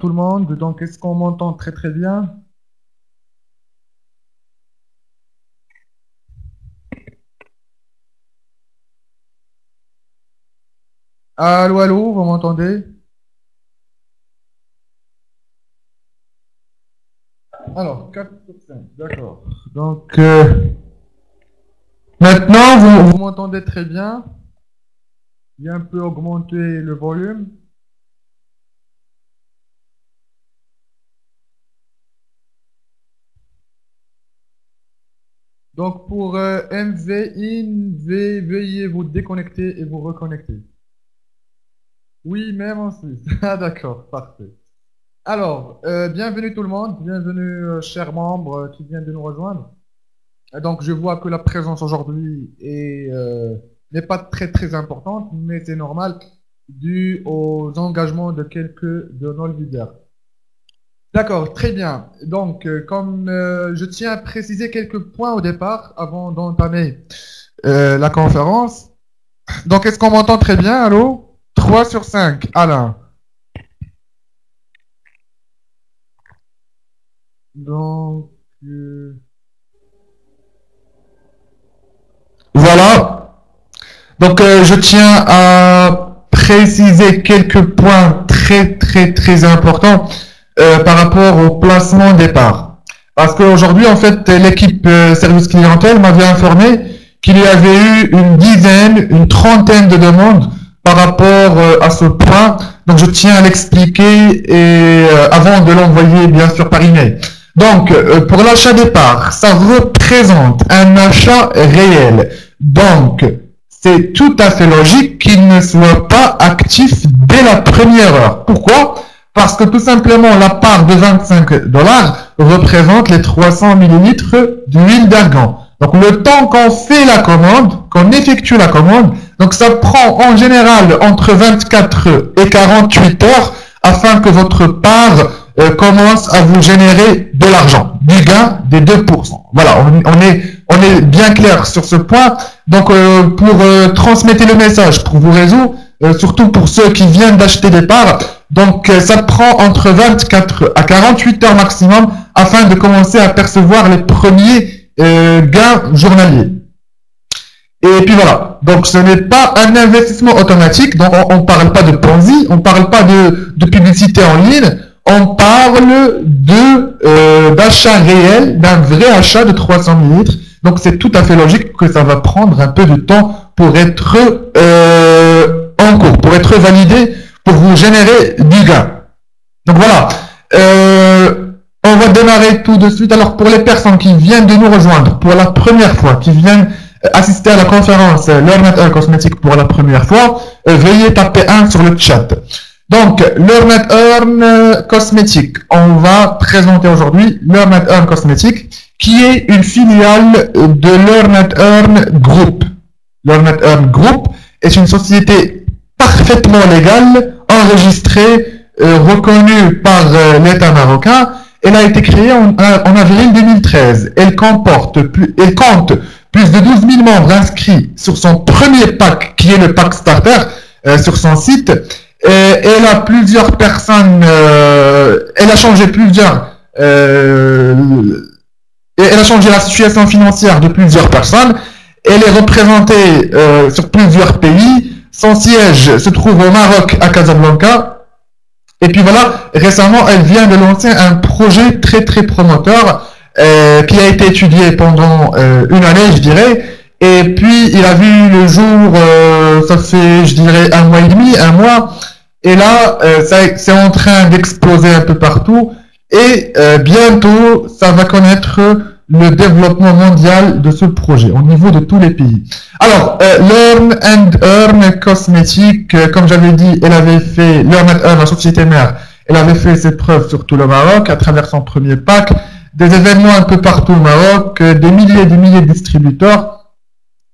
tout le monde. Donc, est-ce qu'on m'entend très très bien? Allô, allô, vous m'entendez? Alors, 4 sur 5, d'accord. Donc, maintenant, vous m'entendez très bien. J'ai un peu augmenté le volume. Donc, pour MV veuillez vous déconnecter et vous reconnecter. Oui, même en Suisse. Ah, d'accord, parfait. Alors, bienvenue tout le monde, bienvenue chers membres qui viennent de nous rejoindre. Donc, je vois que la présence aujourd'hui n'est pas très très importante, mais c'est normal dû aux engagements de quelques de nos leaders. D'accord, très bien. Donc, comme je tiens à préciser quelques points au départ avant d'entamer la conférence. Donc, est-ce qu'on m'entend très bien? Allô? 3 sur 5, Alain. Donc, voilà. Donc, je tiens à préciser quelques points très, très, très importants par rapport au placement départ. Parce qu'aujourd'hui, en fait, l'équipe service clientèle m'avait informé qu'il y avait eu une dizaine, une trentaine de demandes par rapport à ce point. Donc, je tiens à l'expliquer et avant de l'envoyer, bien sûr, par email. Donc, pour l'achat départ, ça représente un achat réel. Donc, c'est tout à fait logique qu'il ne soit pas actif dès la première heure. Pourquoi? Parce que tout simplement, la part de 25 dollars représente les 300 millilitres d'huile d'argan. Donc, le temps qu'on fait la commande, qu'on effectue la commande, donc ça prend en général entre 24 et 48 heures afin que votre part commence à vous générer de l'argent, du gain des 2%. Voilà, on est bien clair sur ce point. Donc, pour transmettre le message pour vos réseaux, surtout pour ceux qui viennent d'acheter des parts, donc ça prend entre 24 à 48 heures maximum afin de commencer à percevoir les premiers gains journaliers. Et puis voilà, donc ce n'est pas un investissement automatique, donc on ne parle pas de Ponzi, on ne parle pas de publicité en ligne, on parle d'achat réel, d'un vrai achat de 300 millilitres. Donc c'est tout à fait logique que ça va prendre un peu de temps pour être en cours, pour être validé, pour vous générer du gain. Donc voilà, on va démarrer tout de suite. Alors pour les personnes qui viennent de nous rejoindre pour la première fois, qui viennent assister à la conférence Learn at Earn Cosmétique pour la première fois, veuillez taper 1 sur le chat. Donc, Learn at Earn Cosmétique, on va présenter aujourd'hui Learn at Earn Cosmétique, qui est une filiale de Learn at Earn Group. Learn at Earn Group est une société parfaitement légale, enregistrée, reconnue par l'État marocain. Elle a été créée en avril 2013. Elle compte plus de 12 000 membres inscrits sur son premier pack, qui est le pack starter, sur son site. Elle a plusieurs personnes, elle a changé la situation financière de plusieurs personnes. Elle est représentée sur plusieurs pays. Son siège se trouve au Maroc, à Casablanca. Et puis voilà, récemment, elle vient de lancer un projet très très promoteur qui a été étudié pendant une année, je dirais. Et puis, il a vu le jour, ça fait, je dirais, un mois et demi, un mois. Et là, c'est en train d'exploser un peu partout. Et bientôt, ça va connaître le développement mondial de ce projet au niveau de tous les pays. Alors, Learn and Earn Cosmétique, comme j'avais dit, elle avait fait Learn and Earn, la société mère, elle avait fait ses preuves sur tout le Maroc à travers son premier pack, des événements un peu partout au Maroc, des milliers et des milliers de distributeurs.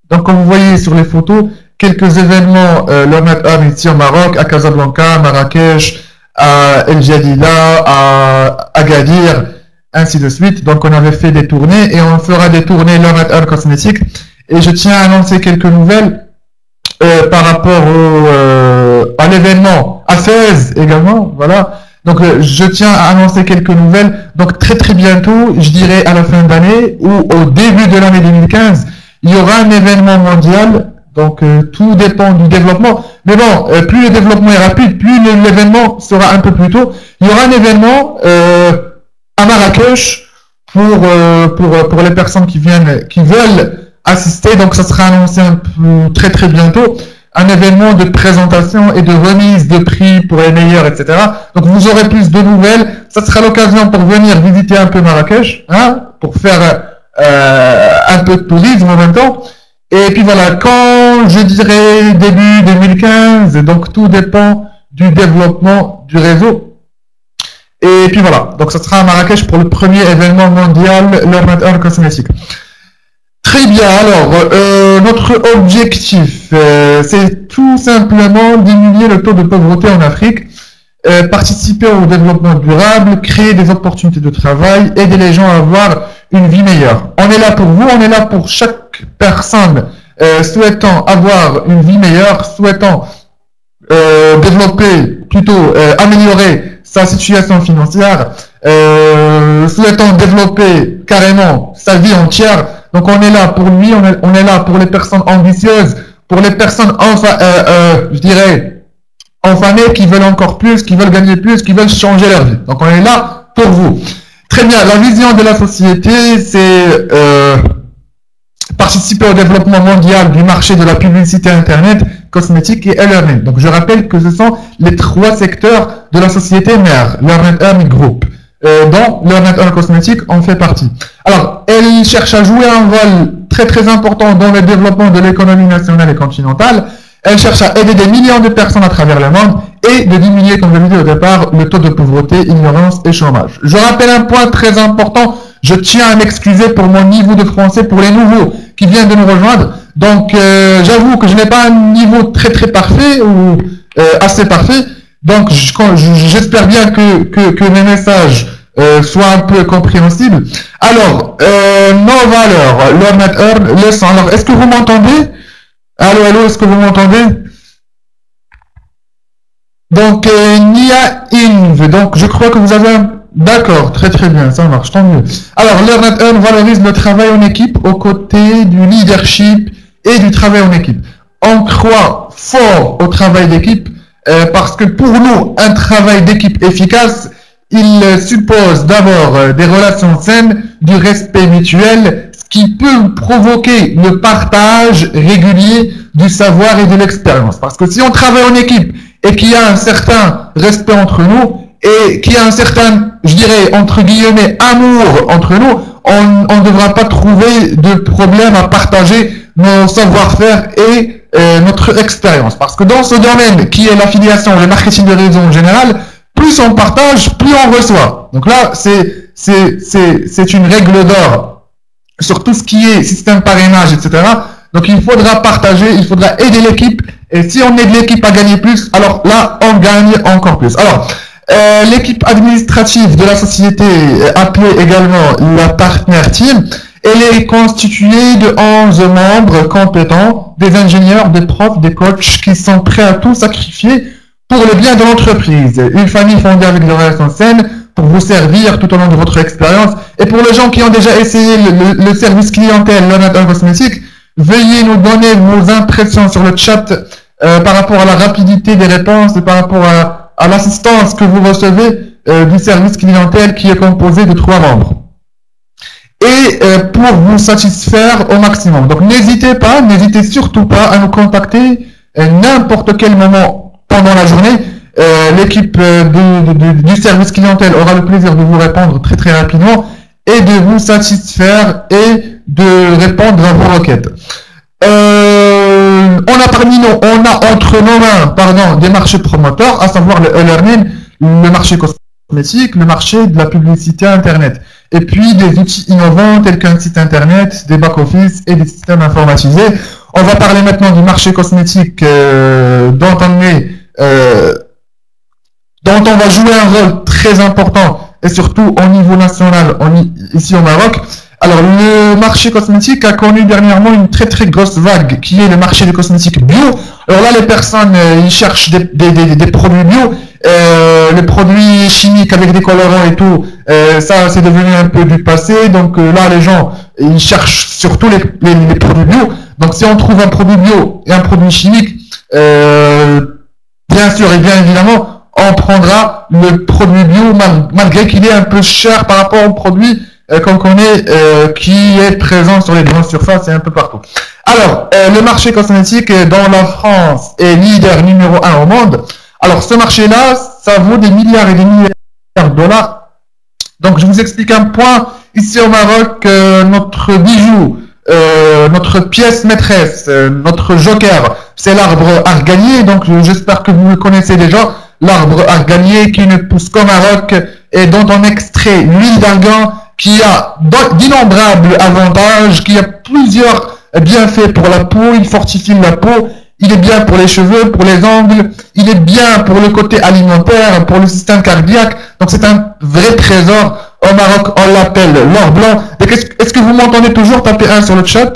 Donc, comme vous voyez sur les photos, quelques événements Learn and Earn ici au Maroc, à Casablanca, Marrakech, à El Jadida, à Agadir, ainsi de suite. Donc, on avait fait des tournées et on fera des tournées Learn at Earn Cosmétique. Et je tiens à annoncer quelques nouvelles par rapport à l'événement à Fès également. Voilà. Donc, je tiens à annoncer quelques nouvelles. Donc, très très bientôt, je dirais à la fin d'année ou au début de l'année 2015, il y aura un événement mondial. Donc, tout dépend du développement. Mais bon, plus le développement est rapide, plus l'événement sera un peu plus tôt. Il y aura un événement à Marrakech pour les personnes qui veulent assister. Donc, ça sera annoncé très très bientôt. Un événement de présentation et de remise de prix pour les meilleurs, etc. Donc, vous aurez plus de nouvelles. Ça sera l'occasion pour venir visiter un peu Marrakech, hein, pour faire un peu de tourisme en même temps. Et puis voilà, quand je dirais début 2015, donc tout dépend du développement du réseau. Et puis voilà, donc ça sera à Marrakech pour le premier événement mondial Learn and Earn Cosmétique. Très bien, alors notre objectif, c'est tout simplement diminuer le taux de pauvreté en Afrique, participer au développement durable, créer des opportunités de travail, aider les gens à avoir une vie meilleure. On est là pour vous, on est là pour chaque personne souhaitant avoir une vie meilleure, souhaitant développer, plutôt améliorer sa situation financière, souhaitant développer carrément sa vie entière. Donc on est là pour lui, on est là pour les personnes ambitieuses, pour les personnes je dirais enfamées qui veulent encore plus, qui veulent gagner plus, qui veulent changer leur vie. Donc on est là pour vous. Très bien, la vision de la société, c'est participer au développement mondial du marché de la publicité Internet, cosmétique et e-learning. Donc je rappelle que ce sont les trois secteurs de la société mère, Learn and Earn Group, dont Learn and Earn Cosmétique en fait partie. Alors, elle cherche à jouer un rôle très très important dans le développement de l'économie nationale et continentale. Elle cherche à aider des millions de personnes à travers le monde et de diminuer, comme je l'ai dit au départ, le taux de pauvreté, ignorance et chômage. Je rappelle un point très important. Je tiens à m'excuser pour mon niveau de français pour les nouveaux qui viennent de nous rejoindre. Donc, j'avoue que je n'ai pas un niveau très très parfait ou assez parfait. Donc, j'espère bien que mes messages soient un peu compréhensibles. Alors, nos valeurs, Learn and Earn, leçon. Alors, est-ce que vous m'entendez? Allô, allô, est-ce que vous m'entendez? Donc, Nia Inv. Donc, je crois que vous avez un... D'accord, très très bien, ça marche, tant mieux. Alors, Learn and Earn valorise le travail en équipe aux côtés du leadership et du travail en équipe. On croit fort au travail d'équipe parce que pour nous, un travail d'équipe efficace, il suppose d'abord des relations saines, du respect mutuel, ce qui peut provoquer le partage régulier du savoir et de l'expérience. Parce que si on travaille en équipe et qu'il y a un certain respect entre nous, et qu'il y a un certain, je dirais, entre guillemets, amour entre nous, on ne devra pas trouver de problème à partager nos savoir-faire et notre expérience. Parce que dans ce domaine qui est l'affiliation, le marketing de réseau en général, plus on partage, plus on reçoit. Donc là, c'est une règle d'or sur tout ce qui est système parrainage, etc. Donc il faudra partager, il faudra aider l'équipe. Et si on aide l'équipe à gagner plus, alors là, on gagne encore plus. Alors, l'équipe administrative de la société, appelée également la Partner Team, elle est constituée de 11 membres compétents, des ingénieurs, des profs, des coachs qui sont prêts à tout sacrifier pour le bien de l'entreprise. Une famille fondée avec des relations saines pour vous servir tout au long de votre expérience. Et pour les gens qui ont déjà essayé le service clientèle Learn and Earn Cosmétique, veuillez nous donner vos impressions sur le chat par rapport à la rapidité des réponses et par rapport à l'assistance que vous recevez du service clientèle qui est composé de 3 membres. Et pour vous satisfaire au maximum. Donc n'hésitez surtout pas à nous contacter n'importe quel moment pendant la journée. L'équipe du service clientèle aura le plaisir de vous répondre très très rapidement et de vous satisfaire et de répondre à vos requêtes. On a entre nos mains, des marchés promoteurs, à savoir le e-learning, le marché cosmétique, le marché de la publicité Internet. Et puis des outils innovants tels qu'un site Internet, des back-office et des systèmes informatisés. On va parler maintenant du marché cosmétique dont on va jouer un rôle très important et surtout au niveau national, ici au Maroc. Alors, le marché cosmétique a connu dernièrement une très très grosse vague qui est le marché des cosmétiques bio. Alors là, les personnes, ils cherchent des produits bio Les produits chimiques avec des colorants et tout, ça c'est devenu un peu du passé. Donc là, les gens, ils cherchent surtout les produits bio. Donc si on trouve un produit bio et un produit chimique, bien sûr et bien évidemment, on prendra le produit bio malgré qu'il est un peu cher par rapport au produit qu'on connaît, qui est présent sur les grandes surfaces et un peu partout. Alors, le marché cosmétique dans la France est leader numéro 1 au monde. Alors, ce marché-là, ça vaut des milliards et des milliards de dollars. Donc, je vous explique un point. Ici au Maroc, notre bijou, notre pièce maîtresse, notre joker, c'est l'arbre arganier. Donc, j'espère que vous le connaissez déjà. L'arbre arganier qui ne pousse qu'au Maroc et dont on extrait l'huile d'argan qui a d'innombrables avantages, qui a plusieurs bienfaits pour la peau. Il fortifie la peau. Il est bien pour les cheveux, pour les ongles, il est bien pour le côté alimentaire, pour le système cardiaque. Donc c'est un vrai trésor. Au Maroc, on l'appelle l'or blanc. Est-ce que vous m'entendez toujours? Tapez 1 sur le chat.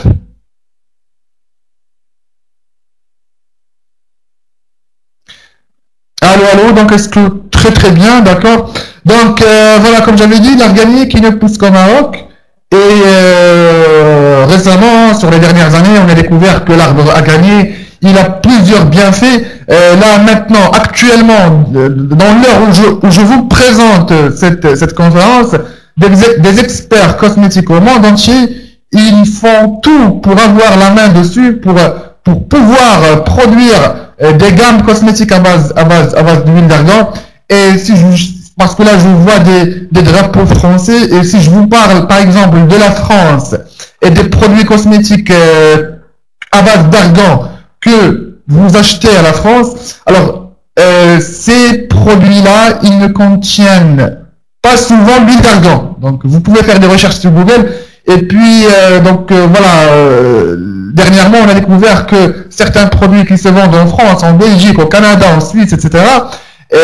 Allô, allô, donc est-ce que très très bien, d'accord. Donc voilà, comme j'avais dit, l'arganier qui ne pousse qu'au Maroc. Et récemment, sur les dernières années, on a découvert que l'arbre arganier, il a plusieurs bienfaits. Là maintenant, actuellement, dans l'heure où je vous présente cette conférence, des experts cosmétiques au monde entier, ils font tout pour avoir la main dessus, pour pouvoir produire des gammes cosmétiques à base d'huile d'argan. Et parce que là, je vois des drapeaux français, et si je vous parle, par exemple, de la France et des produits cosmétiques à base d'argan que vous achetez à la France, alors ces produits-là, ils ne contiennent pas souvent l'huile d'argan. Donc, vous pouvez faire des recherches sur Google. Et puis, dernièrement, on a découvert que certains produits qui se vendent en France, en Belgique, au Canada, en Suisse, etc.,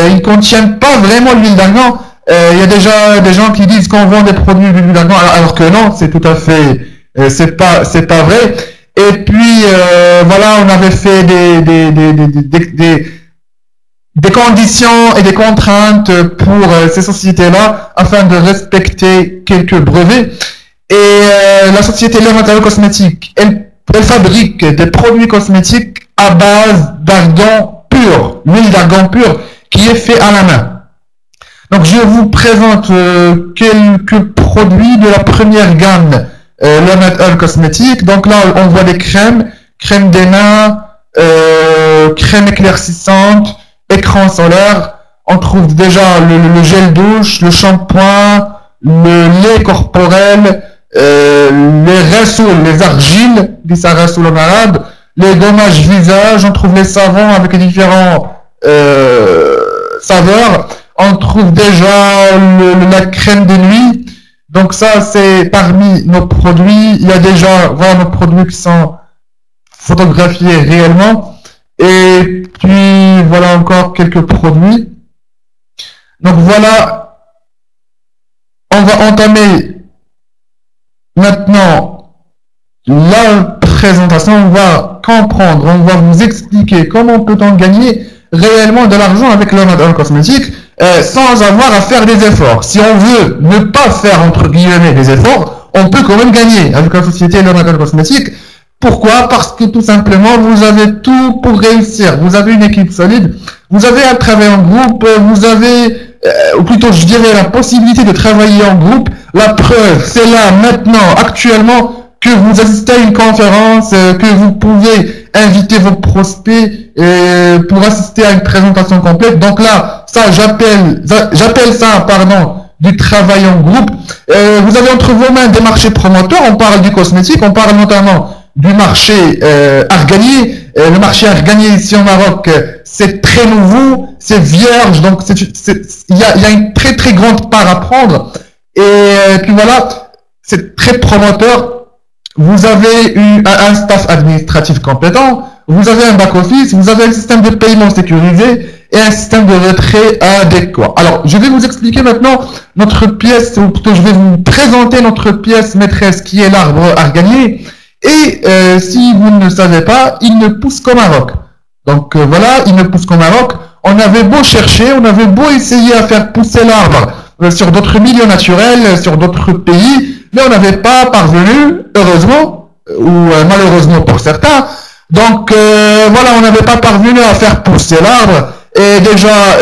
ils ne contiennent pas vraiment l'huile d'argan. Il y a déjà des gens qui disent qu'on vend des produits d'huile d'argan, alors que non, c'est tout à fait, c'est pas vrai. Et puis, voilà, on avait fait des conditions et des contraintes pour ces sociétés-là afin de respecter quelques brevets. Et la société L'Oréal Cosmétiques, elle fabrique des produits cosmétiques à base d'argan pur, l'huile d'argan pur, qui est fait à la main. Donc je vous présente quelques produits de la première gamme L'Oréal Cosmétiques. Donc là on voit des crèmes des mains, crème éclaircissante, écran solaire. On trouve déjà le gel douche, le shampoing, le lait corporel, les ressoul, les argiles, dit ça ressoul en arabe, les gommages visage. On trouve les savons avec différents saveurs. On trouve déjà la crème de nuit. Donc ça, c'est parmi nos produits. Il y a déjà nos produits qui sont photographiés réellement. Et puis voilà encore quelques produits. Donc voilà, on va entamer maintenant la présentation. On va comprendre, on va vous expliquer comment peut-on gagner réellement de l'argent avec L'Oréal Cosmétiques sans avoir à faire des efforts. Si on veut ne pas faire entre guillemets des efforts, on peut quand même gagner avec la société L'Oréal Cosmétiques. Pourquoi? Parce que tout simplement, vous avez tout pour réussir. Vous avez une équipe solide, vous avez un travail en groupe, vous avez, ou plutôt je dirais, la possibilité de travailler en groupe. La preuve, c'est là, maintenant, actuellement, que vous assistez à une conférence, que vous pouvez inviter vos prospects pour assister à une présentation complète. Donc là, ça, j'appelle ça, du travail en groupe. Vous avez entre vos mains des marchés promoteurs. On parle du cosmétique, on parle notamment du marché arganier. Le marché arganier ici au Maroc, c'est très nouveau, c'est vierge, donc il y a une très très grande part à prendre. Et puis voilà, c'est très promoteur. Vous avez un staff administratif compétent, vous avez un back-office, vous avez un système de paiement sécurisé et un système de retrait adéquat. Alors, je vais vous expliquer maintenant notre pièce, ou plutôt je vais vous présenter notre pièce maîtresse qui est l'arbre arganier. Et si vous ne le savez pas, il ne pousse qu'au Maroc. Donc voilà, il ne pousse qu'au Maroc. On avait beau chercher, on avait beau essayer à faire pousser l'arbre sur d'autres milieux naturels, sur d'autres pays, mais on n'avait pas parvenu, heureusement, ou malheureusement pour certains. Donc voilà, on n'avait pas parvenu à faire pousser l'arbre. Et déjà,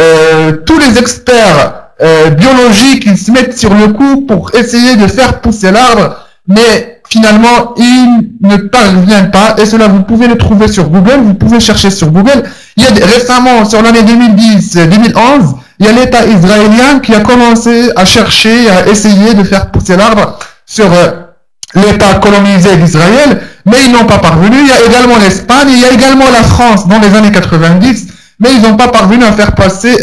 tous les experts biologiques, ils se mettent sur le coup pour essayer de faire pousser l'arbre, mais finalement, ils ne parviennent pas. Et cela, vous pouvez le trouver sur Google, vous pouvez chercher sur Google. Il y a récemment, sur l'année 2010-2011, il y a l'État israélien qui a commencé à chercher, à essayer de faire pousser l'arbre sur l'État colonisé d'Israël, mais ils n'ont pas parvenu. Il y a également l'Espagne, il y a également la France dans les années 90, mais ils n'ont pas parvenu à faire pousser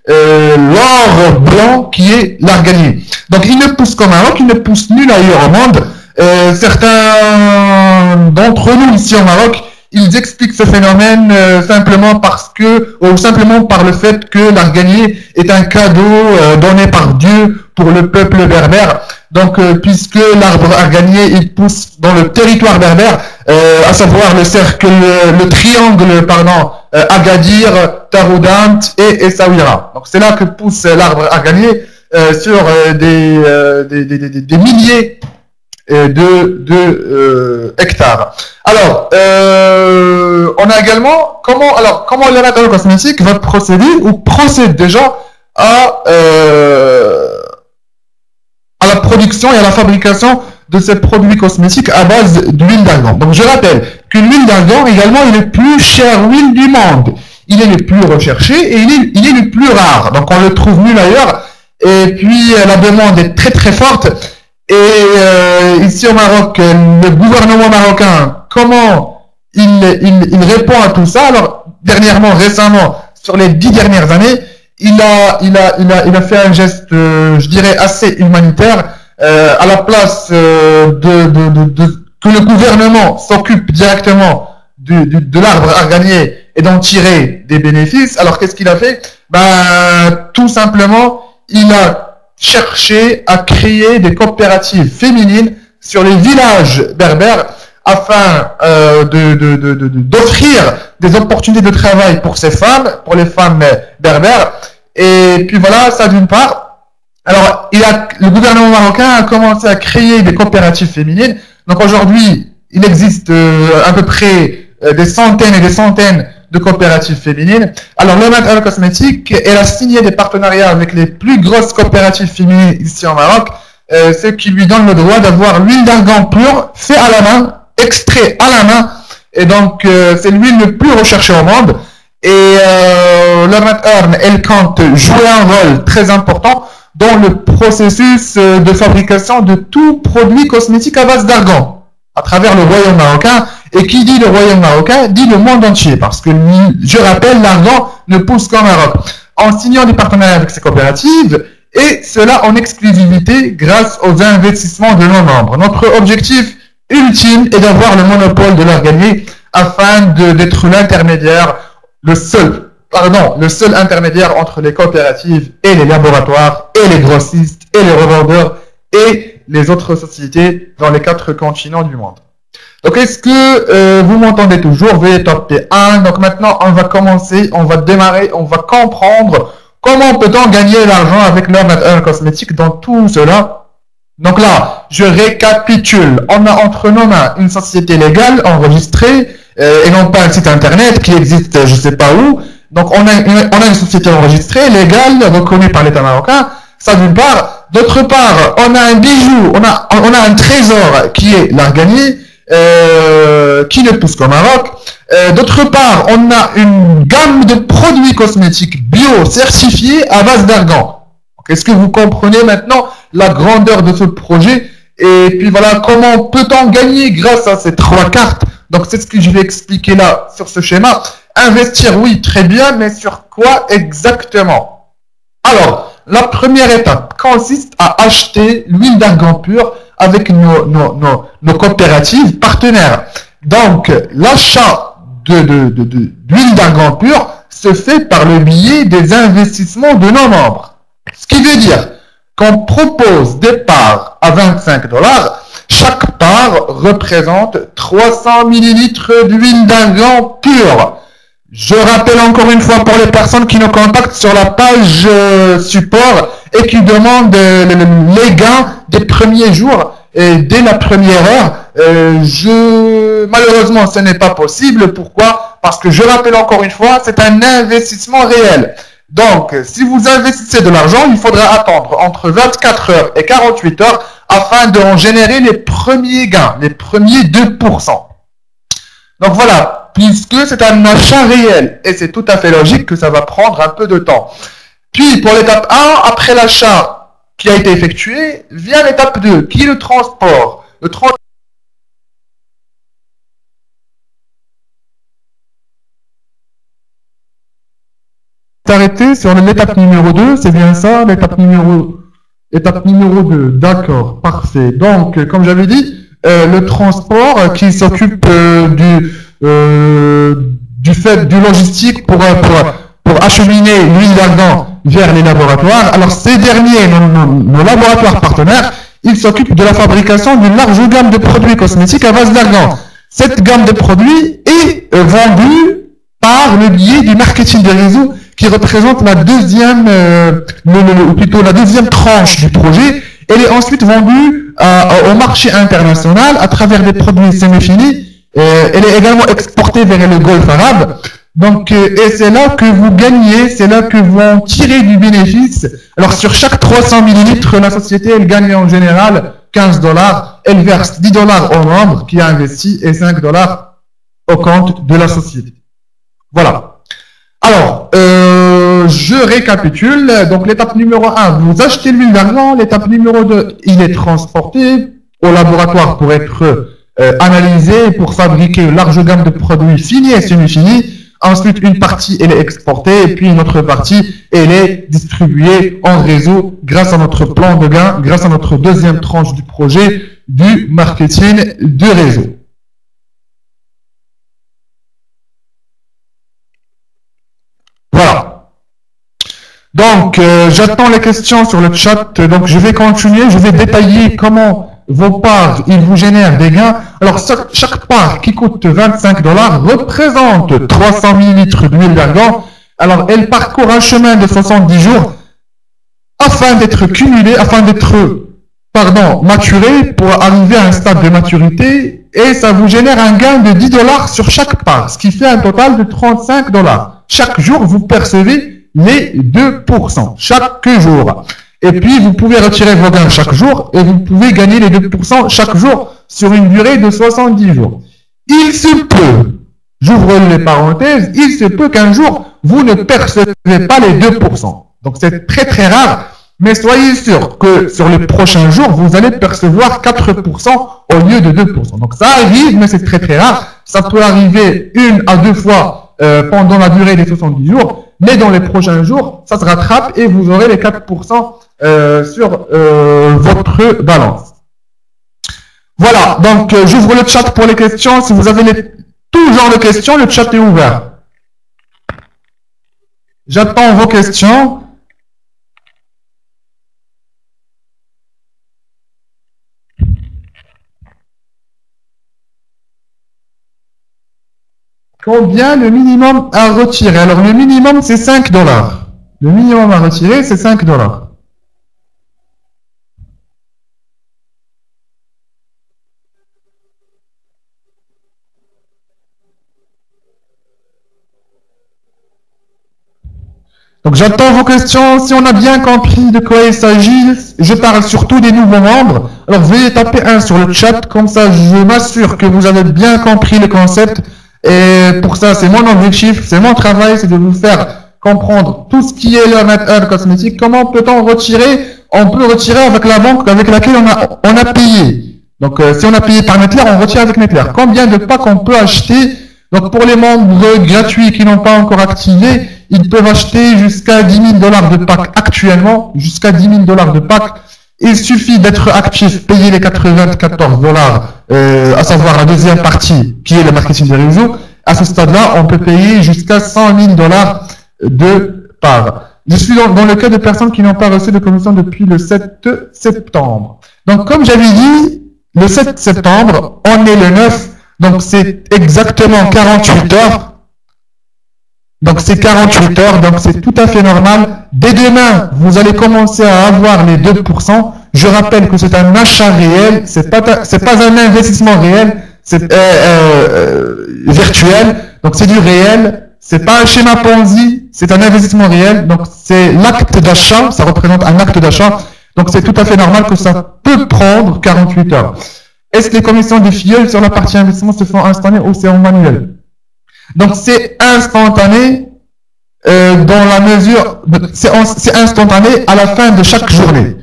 l'or blanc qui est l'arganier. Donc il ne pousse qu'au Maroc, il ne pousse nulle ailleurs au monde. Certains d'entre nous ici au Maroc, ils expliquent ce phénomène simplement ou simplement par le fait que l'arganier est un cadeau donné par Dieu pour le peuple berbère. Donc, puisque l'arbre arganier, il pousse dans le territoire berbère, à savoir le cercle, le triangle, pardon, Agadir, Taroudant et Essaouira. Donc, c'est là que pousse l'arbre arganier sur des milliers de hectares. Alors, on a également comment le matériau cosmétique va procéder ou procède déjà à la production et à la fabrication de ces produits cosmétiques à base d'huile d'argan. Donc je rappelle que l'huile d'argan également est le plus cher huile du monde. Il est le plus recherché et il est le plus rare. Donc on le trouve nulle ailleurs. Et puis la demande est très très forte. Et ici au Maroc, le gouvernement marocain, comment il répond à tout ça? Alors récemment, sur les 10 dernières années, il a fait un geste, je dirais, assez humanitaire, à la place que le gouvernement s'occupe directement de l'arbre arganier et d'en tirer des bénéfices. Alors qu'est-ce qu'il a fait? Tout simplement, il a cherché à créer des coopératives féminines sur les villages berbères afin d'offrir des opportunités de travail pour ces femmes, pour les femmes berbères. Et puis voilà, ça d'une part. Alors, le gouvernement marocain a commencé à créer des coopératives féminines. Donc aujourd'hui, il existe à peu près des centaines et des centaines de coopératives féminines. Alors, le matériau cosmétique, elle a signé des partenariats avec les plus grosses coopératives féminines ici au Maroc, ce qui lui donne le droit d'avoir l'huile d'argan pure, fait à la main, extrait à la main. Et donc, c'est l'huile le plus recherchée au monde. Et Lormet Earn, elle compte jouer un rôle très important dans le processus de fabrication de tout produit cosmétique à base d'argan à travers le royaume marocain. Et qui dit le royaume marocain dit le monde entier, parce que je rappelle, l'argan ne pousse qu'au Maroc. En signant des partenariats avec ces coopératives, et cela en exclusivité grâce aux investissements de nos membres. Notre objectif ultime est d'avoir le monopole de l'arganier afin d'être l'intermédiaire, le seul intermédiaire entre les coopératives et les laboratoires et les grossistes et les revendeurs et les autres sociétés dans les 4 continents du monde. Donc, est-ce que vous m'entendez toujours? Veuillez taper 1. Donc maintenant, on va commencer, on va démarrer, on va comprendre comment peut-on gagner l'argent avec leur matériel cosmétique dans tout cela. Donc là, je récapitule. On a entre nos mains une société légale enregistrée et non pas un site internet qui existe je ne sais pas où. Donc on a une société enregistrée, légale, reconnue par l'État marocain. Ça d'une part. D'autre part, on a un bijou, on a un trésor qui est l'arganier, qui ne pousse qu'au Maroc. D'autre part, on a une gamme de produits cosmétiques bio certifiés à base d'argan. Est-ce que vous comprenez maintenant la grandeur de ce projet? Et puis voilà, comment peut-on gagner grâce à ces 3 cartes? Donc c'est ce que je vais expliquer là sur ce schéma. Investir, oui, très bien, mais sur quoi exactement? Alors, la première étape consiste à acheter l'huile d'argan pure avec nos coopératives partenaires. Donc, l'achat d'huile d'argan pure se fait par le biais des investissements de nos membres. Ce qui veut dire qu'on propose des parts à 25 $. Chaque part représente 300 ml d'huile d'argan pure. Je rappelle encore une fois pour les personnes qui nous contactent sur la page support et qui demandent les gains des premiers jours et dès la première heure. Malheureusement, ce n'est pas possible. Pourquoi? Parce que je rappelle encore une fois, c'est un investissement réel. Donc, si vous investissez de l'argent, il faudra attendre entre 24 heures et 48 heures afin d'en générer les premiers gains, les premiers 2%. Donc voilà, puisque c'est un achat réel et c'est tout à fait logique que ça va prendre un peu de temps. Puis pour l'étape 1, après l'achat qui a été effectué, vient l'étape 2, qui est le transport. Le transport est arrêté sur l'étape numéro 2, c'est bien ça, l'étape numéro 2. D'accord, parfait. Donc, comme j'avais dit, le transport qui s'occupe du fait du logistique pour acheminer l'huile d'argan vers les laboratoires. Alors, ces derniers, nos laboratoires partenaires, ils s'occupent de la fabrication d'une large gamme de produits cosmétiques à base d'argan. Cette gamme de produits est vendue par le biais du marketing de réseau qui représente la deuxième, plutôt la deuxième tranche du projet. Elle est ensuite vendue au marché international à travers des produits semi-finis. Elle est également exportée vers le Golfe arabe. Donc, et c'est là que vous gagnez, c'est là que vous en tirez du bénéfice. Alors, sur chaque 300 millilitres, la société, elle gagne en général 15 $. Elle verse 10 $ au membre qui a investi et 5 $ au compte de la société. Voilà. Alors, je récapitule. Donc, l'étape numéro 1, vous achetez l'huile d'argan. L'étape numéro 2, il est transporté au laboratoire pour être analysé, pour fabriquer une large gamme de produits finis et semi-finis. Ensuite, une partie, elle est exportée, et puis une autre partie, elle est distribuée en réseau grâce à notre plan de gain, grâce à notre deuxième tranche du projet du marketing de réseau. Voilà. Donc, j'attends les questions sur le chat. Donc, je vais continuer, je vais détailler comment vos parts, ils vous génèrent des gains. Alors, chaque part qui coûte 25 $ représente 300 millilitres d'huile d'argan. Alors, elle parcourt un chemin de 70 jours afin d'être cumulée, afin d'être, maturée pour arriver à un stade de maturité. Et ça vous génère un gain de 10 $ sur chaque part, ce qui fait un total de 35 $. Chaque jour, vous percevez les 2% chaque jour. Et puis, vous pouvez retirer vos gains chaque jour et vous pouvez gagner les 2% chaque jour sur une durée de 70 jours. Il se peut, j'ouvre les parenthèses, il se peut qu'un jour, vous ne percevez pas les 2%. Donc, c'est très très rare, mais soyez sûr que sur les prochains jours, vous allez percevoir 4% au lieu de 2%. Donc, ça arrive, mais c'est très très rare. Ça peut arriver 1 à 2 fois pendant la durée des 70 jours. Mais dans les prochains jours, ça se rattrape et vous aurez les 4% sur votre balance. Voilà, donc j'ouvre le chat pour les questions. Si vous avez tout genre de questions, le chat est ouvert. J'attends vos questions. Combien le minimum à retirer? Alors, le minimum, c'est 5 $. Le minimum à retirer, c'est 5 $. Donc, j'attends vos questions. Si on a bien compris de quoi il s'agit, je parle surtout des nouveaux membres. Alors, veuillez taper 1 sur le chat. Comme ça, je m'assure que vous avez bien compris le concept. Et pour ça, c'est mon objectif, c'est mon travail, c'est de vous faire comprendre tout ce qui est le Nether cosmétique. Comment peut-on retirer? On peut retirer avec la banque avec laquelle on a payé. Donc, si on a payé par Netler, on retire avec Netler. Combien de packs on peut acheter? Donc, pour les membres gratuits qui n'ont pas encore activé, ils peuvent acheter jusqu'à 10 000 $ de packs actuellement, jusqu'à 10 000 $ de packs. Il suffit d'être actif, payer les 94 $, à savoir la deuxième partie qui est le marketing de réseau. À ce stade-là, on peut payer jusqu'à 100 000 $ de parts. Je suis dans le cas de personnes qui n'ont pas reçu de commission depuis le 7 septembre. Donc, comme j'avais dit, le 7 septembre, on est le 9, donc c'est exactement 48 heures. Donc c'est 48 heures, donc c'est tout à fait normal. Dès demain, vous allez commencer à avoir les 2%. Je rappelle que c'est un achat réel, c'est pas un investissement réel, c'est virtuel, donc c'est du réel, c'est pas un schéma Ponzi, c'est un investissement réel, donc c'est l'acte d'achat, ça représente un acte d'achat, donc c'est tout à fait normal que ça peut prendre 48 heures. Est-ce que les commissions des filleuls sur la partie investissement se font instantanément ou c'est en manuel? Donc c'est instantané dans la mesure, c'est instantané à la fin de chaque journée.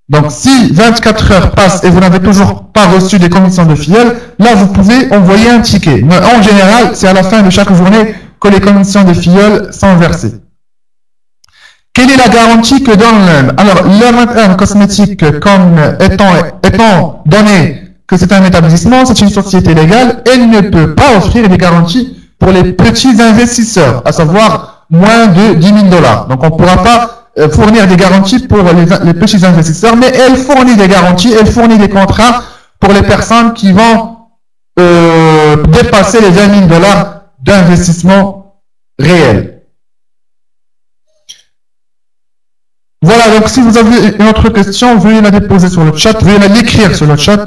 Donc si 24 heures passent et vous n'avez toujours pas reçu des commissions de filleul, là vous pouvez envoyer un ticket. Mais en général, c'est à la fin de chaque journée que les commissions de filleul sont versées. Quelle est la garantie que donne l'Inde? Alors, l'Earn Cosmétique, comme étant donné que c'est un établissement, c'est une société légale, elle ne peut pas offrir des garanties pour les petits investisseurs, à savoir moins de 10 000 $. Donc, on ne pourra pas fournir des garanties pour les petits investisseurs, mais elle fournit des garanties, elle fournit des contrats pour les personnes qui vont dépasser les 20 000 $ d'investissement réel. Voilà, donc si vous avez une autre question, veuillez la déposer sur le chat, veuillez l'écrire sur le chat.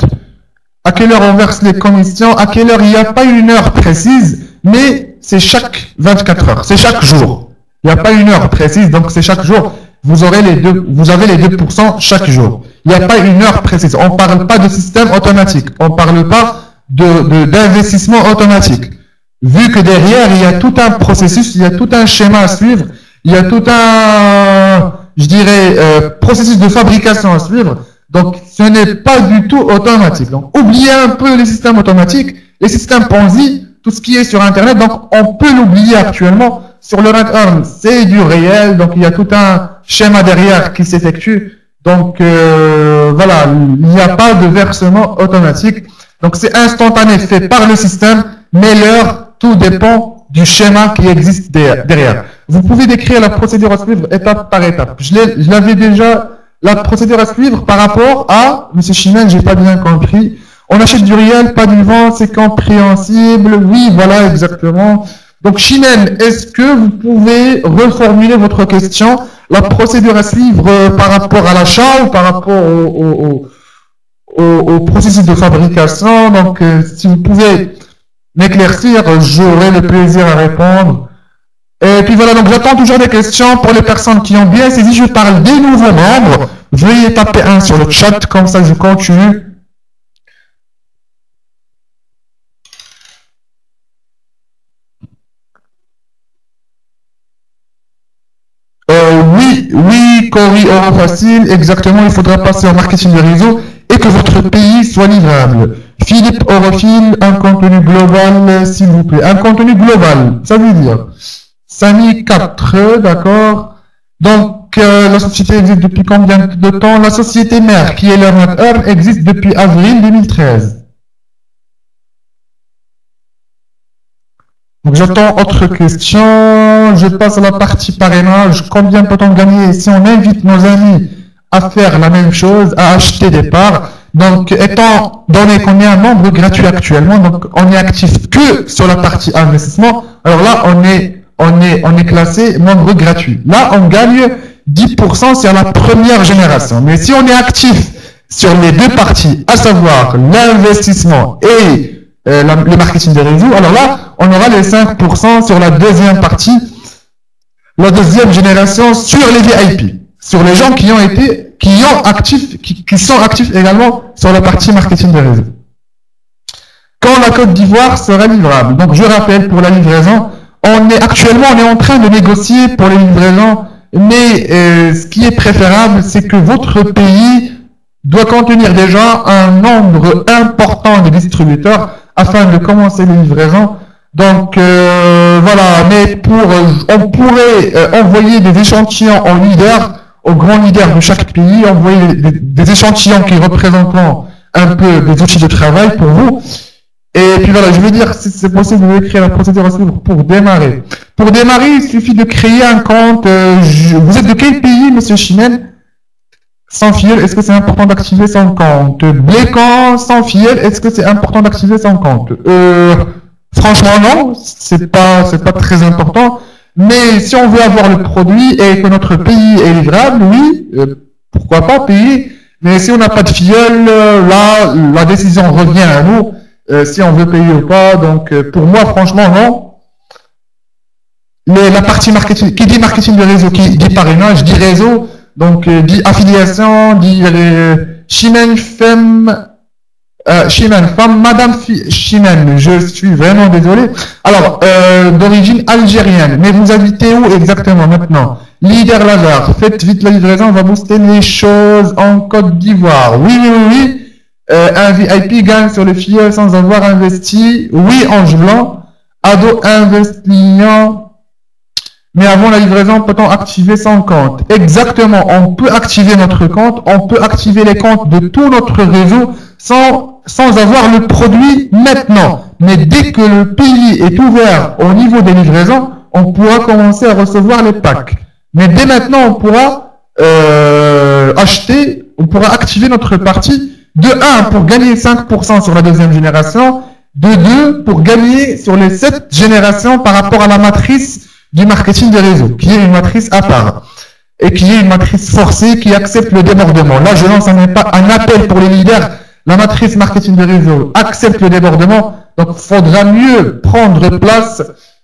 À quelle heure on verse les commissions? À quelle heure? Il n'y a pas une heure précise, mais c'est chaque 24 heures, c'est chaque jour. Il n'y a pas une heure précise, donc c'est chaque jour. Vous avez les 2% chaque jour. Il n'y a pas une heure précise. On ne parle pas de système automatique. On ne parle pas d'investissement automatique. Vu que derrière, il y a tout un processus, il y a tout un schéma à suivre, il y a tout un, je dirais, processus de fabrication à suivre. Donc, ce n'est pas du tout automatique. Donc, oubliez un peu les systèmes automatiques, les systèmes Ponzi, tout ce qui est sur Internet. Donc, on peut l'oublier actuellement. Sur le Earn, c'est du réel. Donc, il y a tout un schéma derrière qui s'effectue. Donc, voilà, il n'y a pas de versement automatique. Donc, c'est instantané, fait par le système, mais l'heure, tout dépend du schéma qui existe derrière. Vous pouvez décrire la procédure à suivre étape par étape. Je l'avais déjà, la procédure à suivre par rapport à, Monsieur Chimène, j'ai pas bien compris. On achète du réel, pas du vent, c'est compréhensible. Oui, voilà, exactement. Donc, Chimène, est-ce que vous pouvez reformuler votre question? La procédure à suivre par rapport à l'achat ou par rapport au processus de fabrication? Donc, si vous pouvez m'éclaircir, j'aurai le plaisir à répondre. Et puis voilà, donc j'attends toujours des questions pour les personnes qui ont bien saisi. Je parle des nouveaux membres. Veuillez taper 1 sur le chat, comme ça je continue. Oui, Cory, euro facile, exactement, il faudra passer en marketing de réseau et que votre pays soit livrable. Philippe Orophile, un contenu global, s'il vous plaît. Un contenu global, ça veut dire Samy 4, d'accord. Donc, la société existe depuis combien de temps? La société mère, qui est l'Earn, existe depuis avril 2013. Donc, j'attends autre question. Je passe à la partie parrainage. Combien peut-on gagner si on invite nos amis à faire la même chose, à acheter des parts? Donc, étant donné qu'on est un membre gratuit actuellement, donc on est actif que sur la partie investissement, alors là, on est classé membre gratuit. Là, on gagne 10% sur la première génération. Mais si on est actif sur les deux parties, à savoir l'investissement et le marketing des réseaux, alors là, on aura les 5% sur la deuxième partie, la deuxième génération sur les VIP, sur les gens qui sont actifs également sur la partie marketing des réseaux. Quand la Côte d'Ivoire sera livrable? Donc, je rappelle pour la livraison, actuellement, on est en train de négocier pour les livraisons, mais ce qui est préférable, c'est que votre pays doit contenir déjà un nombre important de distributeurs afin de commencer les livraisons. Donc, voilà, mais on pourrait envoyer des échantillons aux leaders, aux grands leaders de chaque pays, envoyer des échantillons qui représenteront un peu des outils de travail pour vous. Et puis voilà, je vais dire si c'est possible de créer la procédure à suivre pour démarrer. Pour démarrer, il suffit de créer un compte. Vous êtes de quel pays, Monsieur Chimène? Sans filleul, est-ce que c'est important d'activer son compte? Blécan, sans filleul, est-ce que c'est important d'activer son compte? Franchement, non, c'est pas très important. Mais si on veut avoir le produit et que notre pays est livrable, oui, pourquoi pas payer. Mais si on n'a pas de filleul, là, la décision revient à nous, si on veut payer ou pas. Donc, pour moi, franchement, non. Mais la partie marketing, qui dit marketing de réseau, qui dit parrainage, dit réseau, donc dit affiliation, dit Chimène Femme, Chimène Femme, Madame Chimène, je suis vraiment désolé. Alors, d'origine algérienne, mais vous habitez où exactement maintenant? Leader Lazare, faites vite la livraison, on va booster les choses en Côte d'Ivoire. Oui, oui, oui, oui. Un VIP gagne sur le filleul sans avoir investi. Oui, Ange Blanc. Ado investissant. Mais avant la livraison, peut-on activer son compte? Exactement, on peut activer notre compte, on peut activer les comptes de tout notre réseau sans avoir le produit maintenant. Mais dès que le pays est ouvert au niveau des livraisons, on pourra commencer à recevoir les packs. Mais dès maintenant, on pourra acheter, on pourra activer notre partie de 1 pour gagner 5% sur la deuxième génération, de 2 pour gagner sur les 7 générations par rapport à la matrice du marketing de réseau, qui est une matrice à part, et qui est une matrice forcée qui accepte le débordement. Là, je lance un appel pour les leaders. La matrice marketing de réseau accepte le débordement, donc il faudra mieux prendre place,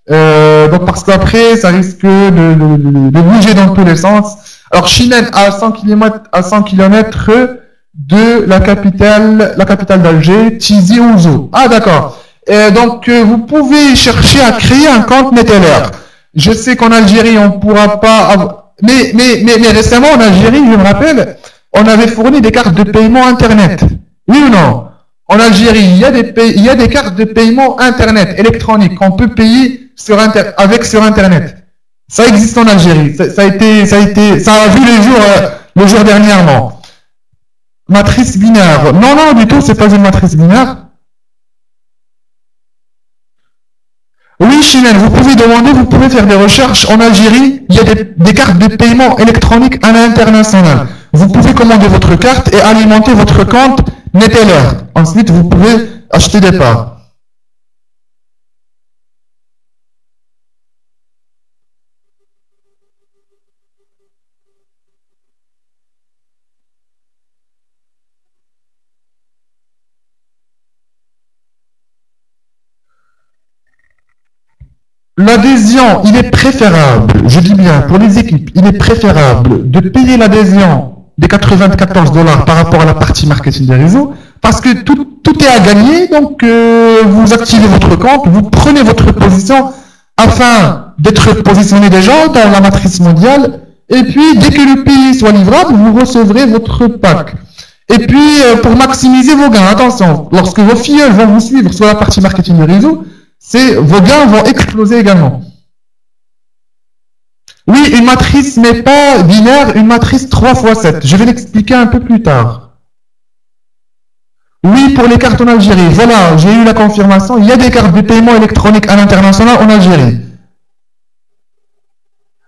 donc parce qu'après, ça risque de bouger dans tous les sens. Alors, Chimène à 100 km de la capitale d'Alger, Tizi Ouzou. Ah, d'accord. Donc, vous pouvez chercher à créer un compte Neteller. Je sais qu'en Algérie, on ne pourra pas avoir... Mais récemment, en Algérie, je me rappelle, on avait fourni des cartes de paiement Internet. Oui ou non? En Algérie, il y a des cartes de paiement Internet électroniques qu'on peut payer sur Internet. Ça existe en Algérie. Ça a vu le jour dernièrement. Matrice binaire. Non, non, du tout, c'est pas une matrice binaire. Oui, Chimène, vous pouvez demander, vous pouvez faire des recherches. En Algérie, il y a des cartes de paiement électroniques à l'international. Vous pouvez commander votre carte et alimenter votre compte Neteller. Ensuite, vous pouvez acheter des parts. L'adhésion, il est préférable, je dis bien, pour les équipes, il est préférable de payer l'adhésion des 94 $ par rapport à la partie marketing des réseaux, parce que tout est à gagner, donc vous activez votre compte, vous prenez votre position afin d'être positionné déjà dans la matrice mondiale, et puis dès que le pays soit livrable, vous recevrez votre pack. Et puis, pour maximiser vos gains, attention, lorsque vos filles vont vous suivre sur la partie marketing des réseaux, vos gains vont exploser également. Oui, une matrice n'est pas binaire, une matrice 3x7. Je vais l'expliquer un peu plus tard. Oui, pour les cartes en Algérie. Voilà, j'ai eu la confirmation. Il y a des cartes de paiement électronique à l'international en Algérie.